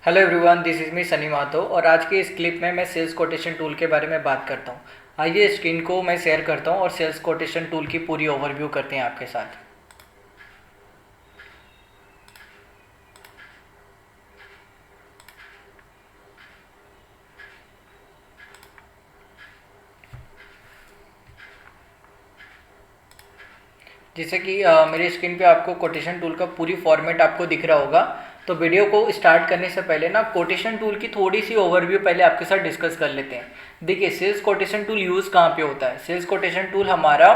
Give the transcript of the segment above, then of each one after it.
Hello everyone, this is me Sunny माथो और आज के इस क्लिप में मैं सेल्स कोटेशन टूल के बारे में बात करता हूँ। आइए स्क्रीन को मैं शेयर करता हूँ और सेल्स कोटेशन टूल की पूरी ओवरव्यू करते हैं आपके साथ। जैसे कि मेरी स्क्रीन पे आपको कोटेशन टूल का पूरी फॉर्मेट आपको दिख रहा होगा। तो वीडियो को स्टार्ट करने से पहले ना कोटेशन टूल की थोड़ी सी ओवरव्यू पहले आपके साथ डिस्कस कर लेते हैं। देखिए, सेल्स कोटेशन टूल यूज़ कहाँ पे होता है। सेल्स कोटेशन टूल हमारा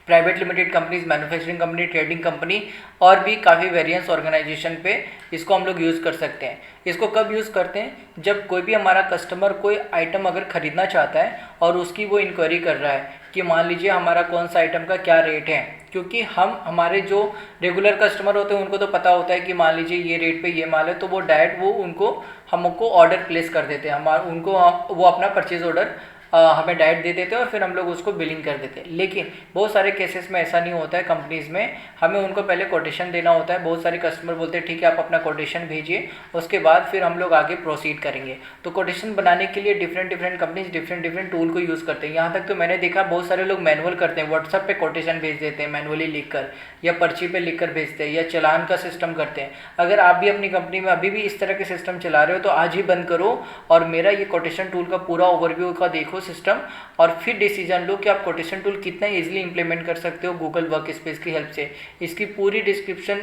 private limited companies, manufacturing company, trading company और भी काफ़ी वेरियंस ऑर्गेनाइजेशन पे इसको हम लोग यूज़ कर सकते हैं। इसको कब यूज़ करते हैं? जब कोई भी हमारा कस्टमर कोई आइटम अगर ख़रीदना चाहता है और उसकी वो इंक्वायरी कर रहा है कि मान लीजिए हमारा कौन सा आइटम का क्या रेट है। क्योंकि हम हमारे जो रेगुलर कस्टमर होते हैं उनको तो पता होता है कि मान लीजिए ये रेट पे ये माल है, तो वो डायरेक्ट वो उनको हमको ऑर्डर प्लेस कर देते हैं। हमारा उनको वो अपना परचेज ऑर्डर हमें डायरेक्ट दे देते हैं और फिर हम लोग उसको बिलिंग कर देते हैं। लेकिन बहुत सारे केसेस में ऐसा नहीं होता है। कंपनीज़ में हमें उनको पहले कोटेशन देना होता है। बहुत सारे कस्टमर बोलते हैं ठीक है, आप अपना कोटेशन भेजिए, उसके बाद फिर हम लोग आगे प्रोसीड करेंगे। तो कोटेशन बनाने के लिए डिफरेंट कंपनीज डिफरेंट टूल को यूज़ करते हैं। यहाँ तक तो मैंने देखा बहुत सारे लोग मैनुअल करते हैं, व्हाट्सएप पे कोटेशन भेज देते हैं मैनुअली लिख कर, या पर्ची पे लिख कर भेजते हैं, या चालान का सिस्टम करते हैं। अगर आप भी अपनी कंपनी में अभी भी इस तरह के सिस्टम चला रहे हो तो आज ही बंद करो और मेरा ये कोटेशन टूल का पूरा ओवरव्यू का देखो सिस्टम, और फिर डिसीजन लो कि आप कोटेशन टूल कितना इजीली इंप्लीमेंट कर सकते हो गूगल वर्क स्पेस की हेल्प से। इसकी पूरी डिस्क्रिप्शन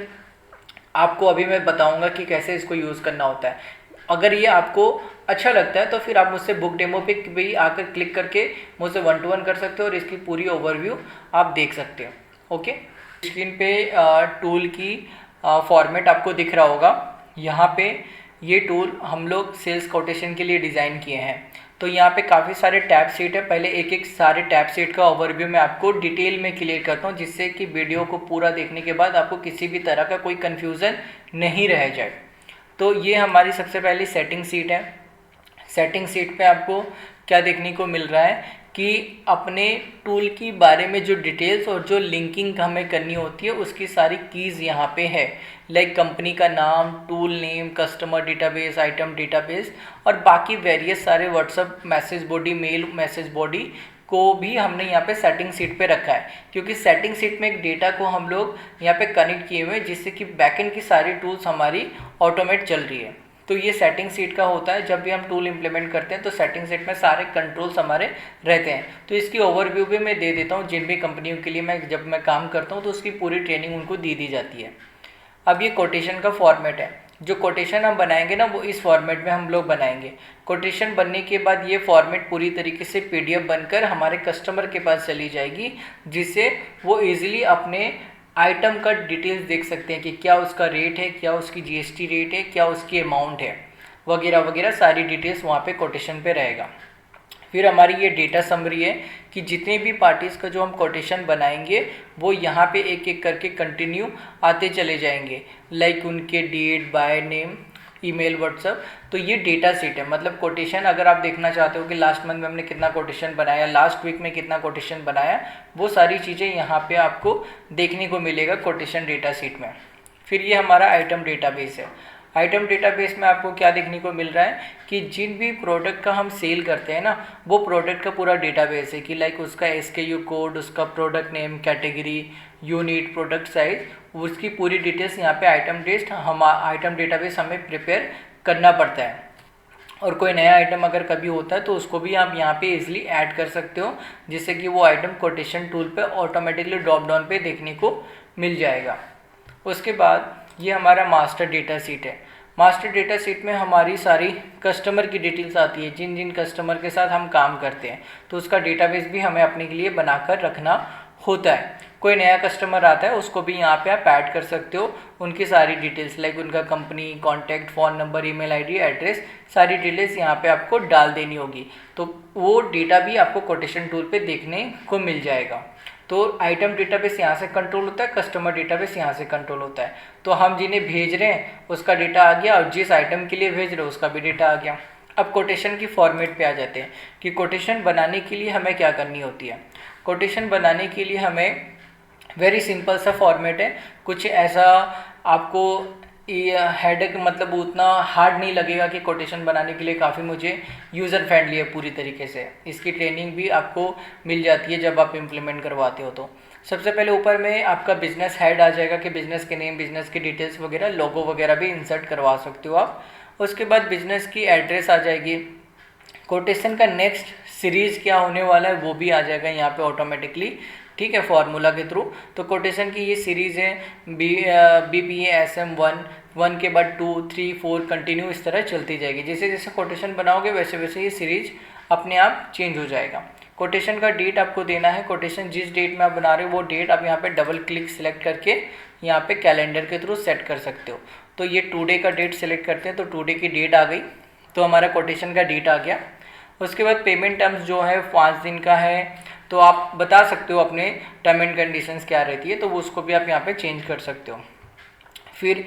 आपको अभी मैं बताऊंगा कि कैसे इसको यूज़ करना होता है। अगर ये आपको अच्छा लगता है तो फिर आप मुझसे बुक डेमो पे भी आकर क्लिक करके मुझसे 1-to-1 कर सकते हो और इसकी पूरी ओवरव्यू आप देख सकते हो। ओके, स्क्रीन पे टूल की फॉर्मेट आपको दिख रहा होगा। यहाँ पे ये टूल हम लोग सेल्स कोटेशन के लिए डिज़ाइन किए हैं। तो यहाँ पे काफ़ी सारे टैब सेट है। पहले एक एक सारे टैब सेट का ओवरव्यू मैं आपको डिटेल में क्लियर करता हूँ, जिससे कि वीडियो को पूरा देखने के बाद आपको किसी भी तरह का कोई कन्फ्यूज़न नहीं रह जाए। तो ये हमारी सबसे पहली सेटिंग सीट है। सेटिंग सीट पे आपको क्या देखने को मिल रहा है कि अपने टूल की बारे में जो डिटेल्स और जो लिंकिंग हमें करनी होती है उसकी सारी कीज़ यहाँ पे है। लाइक कंपनी का नाम, tool name, customer database, item database और बाकी वेरियस सारे WhatsApp message body, mail message body को भी हमने यहाँ पे सेटिंग सीट पे रखा है। क्योंकि सेटिंग सीट में एक डेटा को हम लोग यहाँ पे कनेक्ट किए हुए हैं, जिससे कि बैकएंड की सारी टूल्स हमारी ऑटोमेट चल रही है। तो ये सेटिंग सीट का होता है। जब भी हम टूल इंप्लीमेंट करते हैं तो सेटिंग सीट में सारे कंट्रोल्स हमारे रहते हैं। तो इसकी ओवरव्यू भी मैं दे देता हूँ। जिन भी कंपनियों के लिए जब मैं काम करता हूँ तो उसकी पूरी ट्रेनिंग उनको दी जाती है। अब ये कोटेशन का फॉर्मेट है। जो कोटेशन हम बनाएंगे ना वो इस फॉर्मेट में हम लोग बनाएंगे। कोटेशन बनने के बाद ये फॉर्मेट पूरी तरीके से पीडीएफ बनकर हमारे कस्टमर के पास चली जाएगी, जिससे वो इजीली अपने आइटम का डिटेल्स देख सकते हैं कि क्या उसका रेट है, क्या उसकी जीएसटी रेट है, क्या उसकी अमाउंट है, वगैरह वगैरह सारी डिटेल्स वहाँ पे कोटेशन पे रहेगा। फिर हमारी ये डेटा समरी है कि जितने भी पार्टीज़ का जो हम कोटेशन बनाएंगे वो यहाँ पे एक एक करके कंटिन्यू आते चले जाएंगे। लाइक उनके date, by name, email, WhatsApp. तो ये डेटा सेट है। मतलब कोटेशन अगर आप देखना चाहते हो कि लास्ट मंथ में हमने कितना कोटेशन बनाया, लास्ट वीक में कितना कोटेशन बनाया, वो सारी चीज़ें यहाँ पे आपको देखने को मिलेगा कोटेशन डेटा सेट में। फिर ये हमारा आइटम डेटाबेस है। आइटम डेटाबेस में आपको क्या देखने को मिल रहा है कि जिन भी प्रोडक्ट का हम सेल करते हैं ना वो प्रोडक्ट का पूरा डेटाबेस है कि लाइक उसका एसकेयू कोड, उसका product name, category, unit, product size, उसकी पूरी डिटेल्स यहाँ पे आइटम डेटाबेस हमें प्रिपेयर करना पड़ता है। और कोई नया आइटम अगर कभी होता है तो उसको भी आप यहाँ पे इजीली ऐड कर सकते हो, जिससे कि वो आइटम कोटेशन टूल पे ऑटोमेटिकली ड्रॉप डाउन पे देखने को मिल जाएगा। उसके बाद ये हमारा मास्टर डेटा सीट है। मास्टर डेटा सीट में हमारी सारी कस्टमर की डिटेल्स आती है, जिन जिन कस्टमर के साथ हम काम करते हैं, तो उसका डेटाबेस भी हमें अपने के लिए बनाकर रखना होता है। कोई नया कस्टमर आता है उसको भी यहाँ पे आप ऐड कर सकते हो, उनकी सारी डिटेल्स लाइक उनका company, contact, phone number, email ID, address, सारी डिटेल्स यहाँ पे आपको डाल देनी होगी। तो वो डेटा भी आपको कोटेशन टूल पे देखने को मिल जाएगा। तो आइटम डेटाबेस यहाँ से कंट्रोल होता है, कस्टमर डेटाबेस यहाँ से कंट्रोल होता है। तो हम जिन्हें भेज रहे हैं उसका डेटा आ गया और जिस आइटम के लिए भेज रहे हैं उसका भी डेटा आ गया। अब कोटेशन की फॉर्मेट पे आ जाते हैं कि कोटेशन बनाने के लिए हमें क्या करनी होती है। कोटेशन बनाने के लिए हमें वेरी सिंपल सा फॉर्मेट है। कुछ ऐसा आपको हेडेक मतलब उतना हार्ड नहीं लगेगा कि कोटेशन बनाने के लिए काफ़ी मुझे यूज़र फ्रेंडली है पूरी तरीके से। इसकी ट्रेनिंग भी आपको मिल जाती है जब आप इम्प्लीमेंट करवाते हो। तो सबसे पहले ऊपर में आपका बिजनेस हेड आ जाएगा कि बिजनेस के नेम, बिजनेस की डिटेल्स वगैरह, लोगो वगैरह भी इंसर्ट करवा सकते हो आप। उसके बाद बिजनेस की एड्रेस आ जाएगी। कोटेशन का नेक्स्ट सीरीज़ क्या होने वाला है वो भी आ जाएगा यहाँ पे ऑटोमेटिकली, ठीक है, फार्मूला के थ्रू। तो कोटेशन की ये सीरीज़ है BPA SM1 के बाद 2, 3, 4 कंटिन्यू इस तरह चलती जाएगी। जैसे जैसे कोटेशन बनाओगे वैसे वैसे ये सीरीज अपने आप चेंज हो जाएगा। कोटेशन का डेट आपको देना है। कोटेशन जिस डेट में आप बना रहे हो वो डेट आप यहाँ पे डबल क्लिक सेलेक्ट करके यहाँ पे कैलेंडर के थ्रू सेट कर सकते हो। तो ये टुडे का डेट सेलेक्ट करते हैं तो टुडे की डेट आ गई, तो हमारा कोटेशन का डेट आ गया। उसके बाद पेमेंट टर्म्स जो है 5 दिन का है, तो आप बता सकते हो अपने टर्म एंड कंडीशंस क्या रहती है, तो वो उसको भी आप यहाँ पे चेंज कर सकते हो। फिर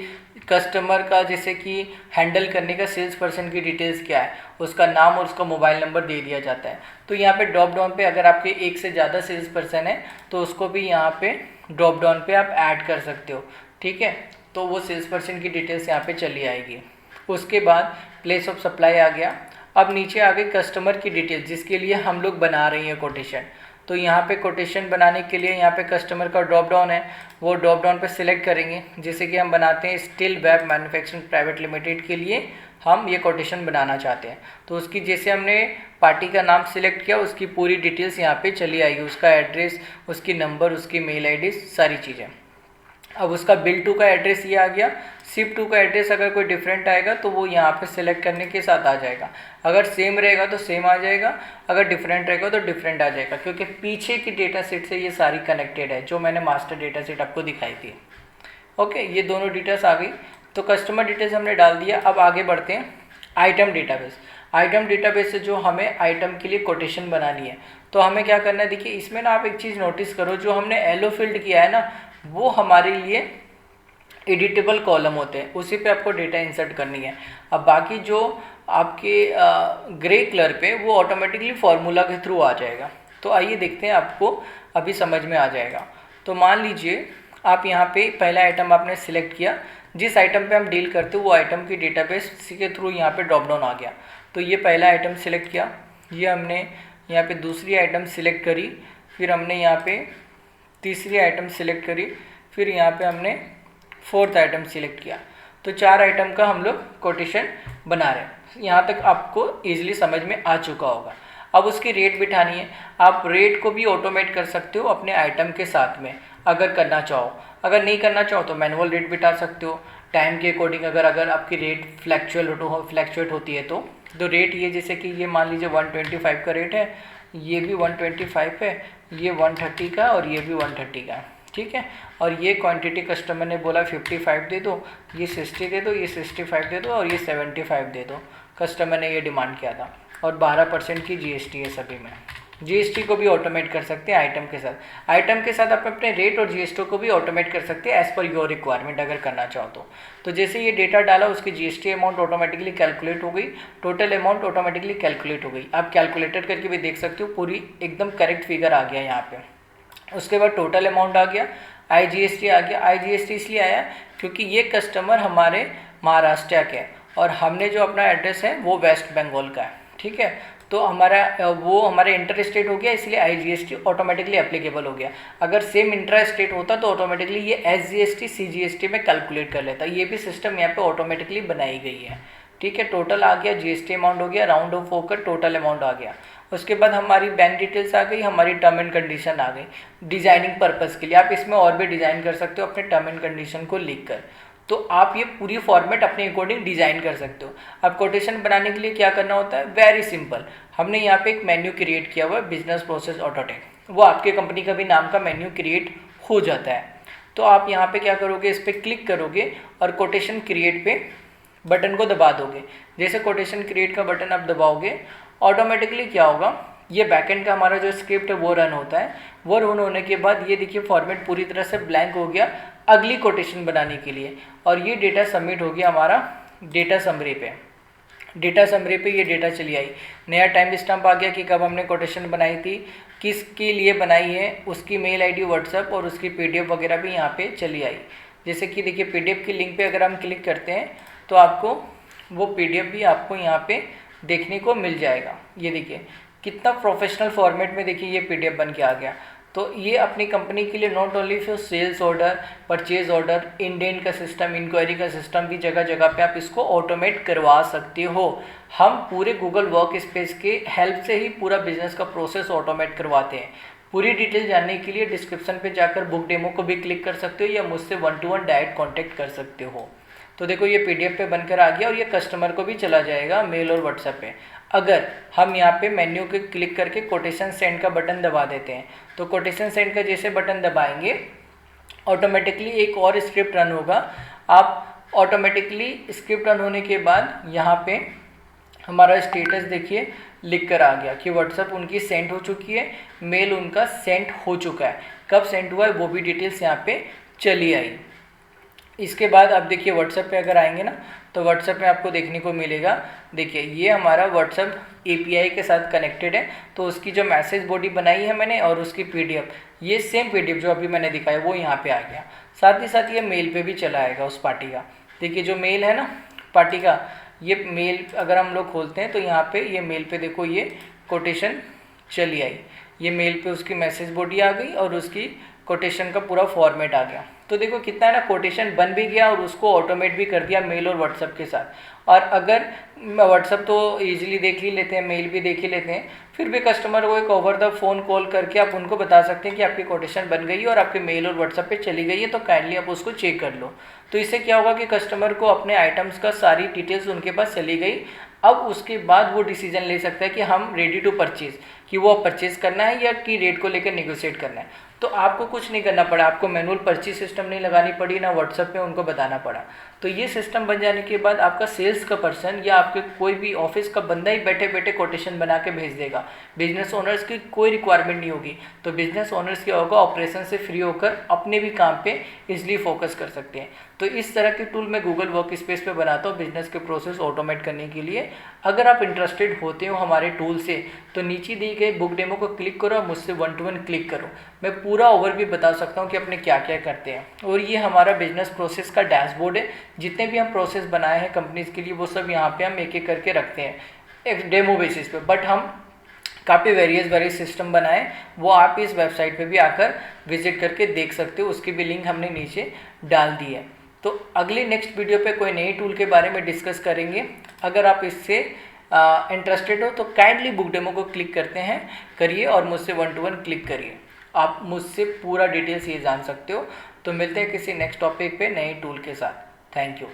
कस्टमर का जैसे कि हैंडल करने का सेल्स पर्सन की डिटेल्स क्या है, उसका नाम और उसका मोबाइल नंबर दे दिया जाता है। तो यहाँ पे ड्रॉप डाउन पे अगर आपके एक से ज़्यादा सेल्स पर्सन है तो उसको भी यहाँ पे ड्रॉप डाउन पे आप ऐड कर सकते हो, ठीक है। तो वो सेल्स पर्सन की डिटेल्स यहाँ पे चली आएगी। उसके बाद प्लेस ऑफ सप्लाई आ गया। अब नीचे आ गई कस्टमर की डिटेल जिसके लिए हम लोग बना रही हैं कोटेशन। तो यहाँ पे कोटेशन बनाने के लिए यहाँ पे कस्टमर का ड्रॉप डाउन है, वो ड्रॉप डाउन पे सिलेक्ट करेंगे। जैसे कि हम बनाते हैं steel web manufacturing private limited के लिए हम ये कोटेशन बनाना चाहते हैं, तो उसकी जैसे हमने पार्टी का नाम सिलेक्ट किया उसकी पूरी डिटेल्स यहाँ पे चली आएगी, उसका एड्रेस, उसकी नंबर, उसकी मेल आईडी, सारी चीज़ें। अब उसका बिल टू का एड्रेस ये आ गया। शिप टू का एड्रेस अगर कोई डिफरेंट आएगा तो वो यहाँ पे सिलेक्ट करने के साथ आ जाएगा। अगर सेम रहेगा तो सेम आ जाएगा, अगर डिफरेंट रहेगा तो डिफरेंट आ जाएगा, क्योंकि पीछे की डेटा सेट से ये सारी कनेक्टेड है जो मैंने मास्टर डेटा सेट आपको दिखाई थी। ओके, ये दोनों डिटेल्स आ गई। तो कस्टमर डिटेल्स हमने डाल दिया। अब आगे बढ़ते हैं आइटम डेटाबेस। आइटम डेटाबेस से जो हमें आइटम के लिए कोटेशन बनानी है तो हमें क्या करना है, देखिए इसमें ना आप एक चीज़ नोटिस करो, जो हमने एलो फिल्ड किया है ना वो हमारे लिए एडिटेबल कॉलम होते हैं, उसी पे आपको डेटा इंसर्ट करनी है। अब बाकी जो आपके ग्रे कलर पे वो ऑटोमेटिकली फार्मूला के थ्रू आ जाएगा। तो आइए देखते हैं, आपको अभी समझ में आ जाएगा। तो मान लीजिए आप यहाँ पे पहला आइटम आपने सिलेक्ट किया, जिस आइटम पे हम डील करते हो वो आइटम की डेटाबेस के थ्रू यहाँ पे ड्रॉप डाउन आ गया। तो ये पहला आइटम सिलेक्ट किया, ये हमने यहाँ पे दूसरी आइटम सिलेक्ट करी, फिर हमने यहाँ पे तीसरी आइटम सिलेक्ट करी, फिर यहाँ पे हमने फोर्थ आइटम सिलेक्ट किया। तो 4 आइटम का हम लोग कोटेशन बना रहे हैं। यहाँ तक आपको ईजिली समझ में आ चुका होगा। अब उसकी रेट बिठानी है। आप रेट को भी ऑटोमेट कर सकते हो अपने आइटम के साथ में अगर करना चाहो। अगर नहीं करना चाहो तो मैनुअल रेट बिठा सकते हो टाइम के अकॉर्डिंग। अगर आपकी रेट फ्लैक्चुएट होती है तो रेट ये, जैसे कि ये मान लीजिए 125 का रेट है, ये भी 125 है, ये 130 का और ये भी 130 का, ठीक है। और ये क्वांटिटी कस्टमर ने बोला 55 दे दो, ये 60 दे दो, ये 65 दे दो और ये 75 दे दो, कस्टमर ने ये डिमांड किया था। और 12% की जीएसटी है सभी में। जीएसटी को भी ऑटोमेट कर सकते हैं आइटम के साथ। आइटम के साथ आप अपने रेट और जीएसटी को भी ऑटोमेट कर सकते हैं एज़ पर योर रिक्वायरमेंट अगर करना चाहो तो जैसे ये डेटा डाला उसकी जीएसटी अमाउंट ऑटोमेटिकली कैलकुलेट हो गई, टोटल अमाउंट ऑटोमेटिकली कैलकुलेट हो गई। आप कैलकुलेटर करके भी देख सकते हो, पूरी एकदम करेक्ट फिगर आ गया यहाँ पे। उसके बाद टोटल अमाउंट आ गया, आईजीएसटी आ गया। आईजीएसटी इसलिए आया क्योंकि ये कस्टमर हमारे महाराष्ट्र के और हमने जो अपना एड्रेस है वो वेस्ट बंगाल का है, ठीक है। तो हमारे इंटर स्टेट हो गया, इसलिए आईजीएसटी ऑटोमेटिकली एप्लीकेबल हो गया। अगर सेम इंट्रा स्टेट होता तो ऑटोमेटिकली ये एसजीएसटी सीजीएसटी में कैलकुलेट कर लेता। ये भी सिस्टम यहाँ पे ऑटोमेटिकली बनाई गई है, ठीक है। टोटल आ गया, जीएसटी अमाउंट हो गया, राउंड ऑफ होकर टोटल अमाउंट आ गया। उसके बाद हमारी बैंक डिटेल्स आ गई, हमारी टर्म एंड कंडीशन आ गई। डिजाइनिंग पर्पज़ के लिए आप इसमें और भी डिज़ाइन कर सकते हो अपने टर्म एंड कंडीशन को लिख कर। तो आप ये पूरी फॉर्मेट अपने अकॉर्डिंग डिज़ाइन कर सकते हो। अब कोटेशन बनाने के लिए क्या करना होता है, वेरी सिंपल। हमने यहाँ पे एक मेन्यू क्रिएट किया हुआ है, बिजनेस प्रोसेस ऑटोटेक। वो आपके कंपनी का भी नाम का मेन्यू क्रिएट हो जाता है। तो आप यहाँ पे क्या करोगे, इस पर क्लिक करोगे और कोटेशन क्रिएट पे बटन को दबा दोगे। जैसे कोटेशन क्रिएट का बटन आप दबाओगे ऑटोमेटिकली क्या होगा, ये बैकएंड का हमारा जो स्क्रिप्ट है वो रन होता है। वो रन होने के बाद ये देखिए फॉर्मेट पूरी तरह से ब्लैंक हो गया अगली कोटेशन बनाने के लिए। और ये डेटा सबमिट हो गया हमारा डेटा समरी पे। डेटा समरी पे ये डेटा चली आई, नया टाइम स्टैम्प आ गया कि कब हमने कोटेशन बनाई थी, किसके लिए बनाई है, उसकी मेल आईडी, व्हाट्सएप और उसकी पीडीएफ वगैरह भी यहाँ पे चली आई। जैसे कि देखिए PDF की लिंक पे अगर हम क्लिक करते हैं तो आपको वो PDF भी आपको यहाँ पे देखने को मिल जाएगा। ये देखिए कितना प्रोफेशनल फॉर्मेट में देखिए ये PDF बन के आ गया। तो ये अपनी कंपनी के लिए not only for sales order, purchase order, indent का सिस्टम, इंक्वायरी का सिस्टम भी जगह जगह पे आप इसको ऑटोमेट करवा सकते हो। हम पूरे गूगल वर्क स्पेस के हेल्प से ही पूरा बिजनेस का प्रोसेस ऑटोमेट करवाते हैं। पूरी डिटेल जानने के लिए डिस्क्रिप्शन पे जाकर बुक डेमो को भी क्लिक कर सकते हो या मुझसे 1-to-1 डायरेक्ट कॉन्टैक्ट कर सकते हो। तो देखो ये PDF पे बनकर आ गया और ये कस्टमर को भी चला जाएगा मेल और व्हाट्सएप पे। अगर हम यहाँ पे मेन्यू के क्लिक करके कोटेशन सेंड का बटन दबा देते हैं तो कोटेशन सेंड का जैसे बटन दबाएंगे ऑटोमेटिकली एक और स्क्रिप्ट रन होगा। आप ऑटोमेटिकली स्क्रिप्ट रन होने के बाद यहाँ पे हमारा स्टेटस देखिए लिख कर आ गया कि व्हाट्सएप उनकी सेंड हो चुकी है, मेल उनका सेंड हो चुका है। कब सेंड हुआ है वो भी डिटेल्स यहाँ पे चली आई। इसके बाद आप देखिए व्हाट्सएप पे अगर आएंगे ना तो व्हाट्सएप में आपको देखने को मिलेगा, देखिए ये हमारा व्हाट्सएप API के साथ कनेक्टेड है। तो उसकी जो मैसेज बॉडी बनाई है मैंने और उसकी PDF, ये सेम PDF जो अभी मैंने दिखाया वो यहाँ पे आ गया। साथ ही साथ ये मेल पे भी चला आएगा उस पार्टी का। देखिए जो मेल है ना पार्टी का, ये मेल अगर हम लोग खोलते हैं तो यहाँ पे ये मेल पे देखो ये कोटेशन चली आई। ये मेल पे उसकी मैसेज बॉडी आ गई और उसकी कोटेशन का पूरा फॉर्मेट आ गया। तो देखो कितना है ना, कोटेशन बन भी गया और उसको ऑटोमेट भी कर दिया मेल और व्हाट्सएप के साथ। और अगर व्हाट्सएप तो इजीली देख ही लेते हैं, मेल भी देख ही लेते हैं, फिर भी कस्टमर को एक ओवर द फोन कॉल करके आप उनको बता सकते हैं कि आपकी कोटेशन बन गई है और आपके मेल और व्हाट्सएप पे चली गई है, तो काइंडली आप उसको चेक कर लो। तो इससे क्या होगा कि कस्टमर को अपने आइटम्स का सारी डिटेल्स उनके पास चली गई। अब उसके बाद वो डिसीजन ले सकता है कि हम रेडी टू परचेज, कि वो परचेज करना है या कि रेट को लेकर नेगोशिएट करना है। तो आपको कुछ नहीं करना पड़ा, आपको मैनुअल परचेज सिस्टम नहीं लगानी पड़ी, ना व्हाट्सएप पे उनको बताना पड़ा। तो ये सिस्टम बन जाने के बाद आपका सेल्स का पर्सन या आपके कोई भी ऑफिस का बंदा ही बैठे बैठे कोटेशन बना के भेज देगा। बिजनेस ओनर्स की कोई रिक्वायरमेंट नहीं होगी। तो बिजनेस ओनर्स क्या होगा, ऑपरेशन से फ्री होकर अपने भी काम पे इजीली फोकस कर सकते हैं। तो इस तरह की टूल मैं गूगल वर्क स्पेस पे बनाता हूँ बिजनेस के प्रोसेस ऑटोमेट करने के लिए। अगर आप इंटरेस्टेड होते हो हमारे टूल से तो नीचे दी गई बुक डेमो को क्लिक करो और मुझसे 1-to-1 क्लिक करो। मैं पूरा ओवरव्यू बता सकता हूँ कि अपने क्या क्या करते हैं। और ये हमारा बिजनेस प्रोसेस का डैशबोर्ड है। जितने भी हम प्रोसेस बनाए हैं कंपनीज के लिए वो सब यहाँ पे हम एक एक करके रखते हैं एक डेमो बेसिस पे। बट हम काफ़ी वेरियस सिस्टम बनाए, वो आप इस वेबसाइट पे भी आकर विजिट करके देख सकते हो। उसकी भी लिंक हमने नीचे डाल दी है। तो अगली नेक्स्ट वीडियो पे कोई नई टूल के बारे में डिस्कस करेंगे। अगर आप इससे इंटरेस्टेड हो तो काइंडली बुक डेमो को क्लिक करते हैं करिए और मुझसे 1-to-1 क्लिक करिए। आप मुझसे पूरा डिटेल्स ये जान सकते हो। तो मिलते हैं किसी नेक्स्ट टॉपिक पे नई टूल के साथ। Thank you.